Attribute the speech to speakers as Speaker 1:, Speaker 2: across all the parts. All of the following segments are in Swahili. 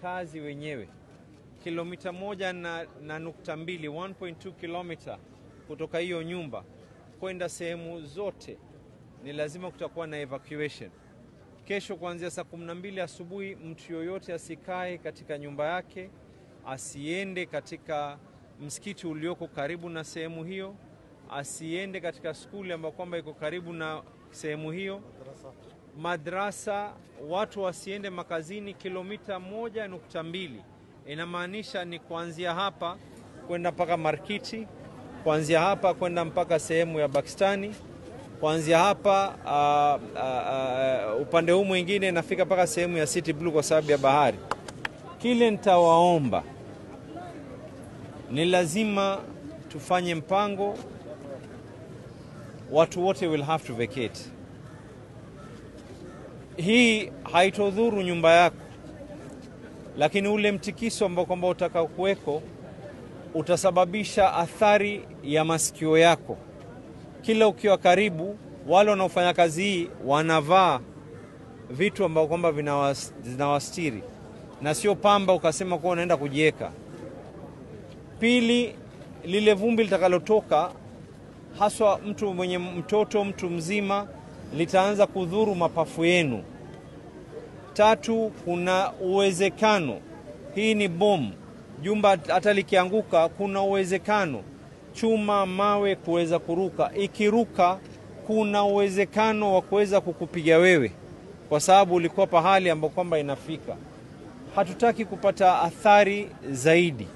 Speaker 1: wakazi wenyewe. Kilomita 1.2, 1.2 kilomita kutoka hiyo nyumba kwenda sehemu zote ni lazima kutakuwa na evacuation. Kesho kuanzia saa 12 asubuhi mtu yoyote asikae katika nyumba yake, asiende katika msikiti ulioko karibu na sehemu hiyo, asiende katika skuli ambayo kwamba iko karibu na sehemu hiyo. Madrasa, watu wasiende makazini. Kilomita 1.2 inamaanisha ni kuanzia hapa kwenda mpaka Markiti, kuanzia hapa kwenda mpaka sehemu ya Pakistani, kuanzia hapa upande huu mwingine nafika mpaka sehemu ya City Blue kwa sababu ya bahari. Kile nitawaomba ni lazima tufanye mpango, watu wote will have to vacate. Hii haitodhuru nyumba yako, lakini ule mtikiso ambao kwamba utakaokuweko utasababisha athari ya masikio yako. Kila ukiwa karibu, wale wanaofanya kazi hii wanavaa vitu ambao kwamba vinawastiri na sio pamba ukasema kwa unaenda kujieka. Pili, lile vumbi litakalotoka, haswa mtu mwenye mtoto, mtu mzima, litaanza kudhuru mapafu yenu. Tatu, kuna uwezekano, hii ni bomu, jumba hata likianguka kuna uwezekano chuma, mawe kuweza kuruka. Ikiruka kuna uwezekano wa kuweza kukupiga wewe kwa sababu ulikuwa pahali ambapo kwamba inafika. Hatutaki kupata athari zaidi.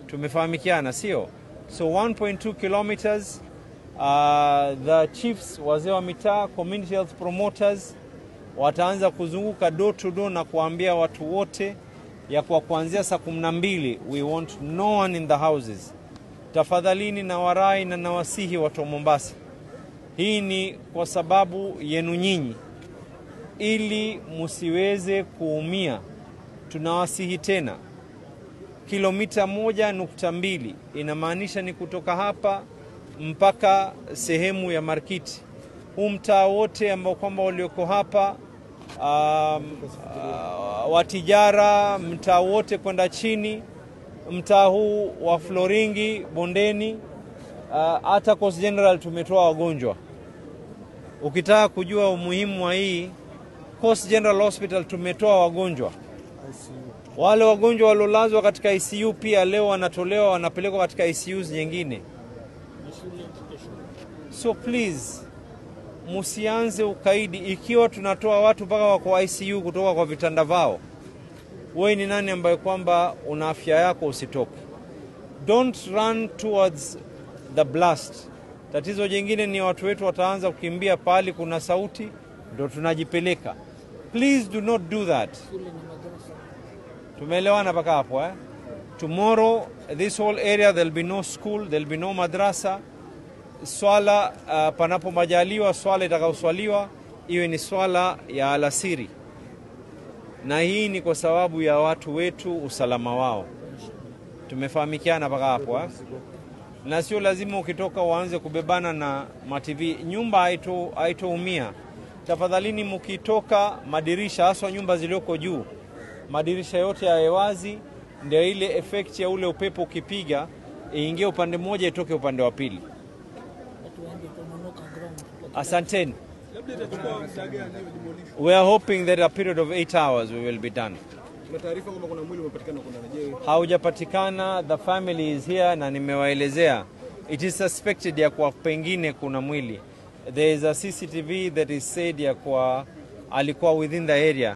Speaker 1: Tumefahamikiana, sio? So 1.2 kilometers, the chiefs, wazee wa mitaa, community health promoters wataanza kuzunguka door to door na kuambia watu wote ya kwa kuanzia saa 12 we want no one in the houses. Tafadhalini na warai na nawasihi watu wa Mombasa, hii ni kwa sababu yenu nyinyi, ili musiweze kuumia. Tunawasihi tena, kilomita 1.2 inamaanisha ni kutoka hapa mpaka sehemu ya Markiti. Huu mtaa wote ambao kwamba walioko hapa, watijara, mtaa wote kwenda chini, mtaa huu wa Floringi, Bondeni, hata Coast General tumetoa wagonjwa. Ukitaka kujua umuhimu wa hii, Coast General Hospital tumetoa wagonjwa. Wale wagonjwa walolazwa katika ICU pia leo wanatolewa, wanapelekwa katika ICUs nyingine. So please, musianze ukaidi. Ikiwa tunatoa watu mpaka wako ICU kutoka kwa vitanda vao, wewe ni nani ambaye kwamba una afya yako usitoke? Don't run towards the blast. Tatizo jingine ni watu wetu wataanza kukimbia pali kuna sauti, ndio tunajipeleka. Please do not do that. Tumeelewana mpaka hapo, eh? Tomorrow, this whole area, there'll be no school, there'll be no madrasa. Swala panapo majaliwa, swala itakaoswaliwa iwe ni swala ya alasiri. Na hii ni kwa sababu ya watu wetu, usalama wao. Tumefahamikiana mpaka hapo, eh? Na sio lazima ukitoka uanze kubebana na ma-TV. Nyumba haitoumia. Tafadhalini mkitoka, madirisha, haswa nyumba zilioko juu, madirisha yote yawe wazi, ndio ile effect ya ule upepo ukipiga iingie upande mmoja itoke upande wa pili. Asanteni. We are hoping that a period of 8 hours we will be done. Haujapatikana, the family is here na nimewaelezea. It is suspected ya kwa pengine kuna mwili. There is a CCTV that is said ya kwa alikuwa within the area.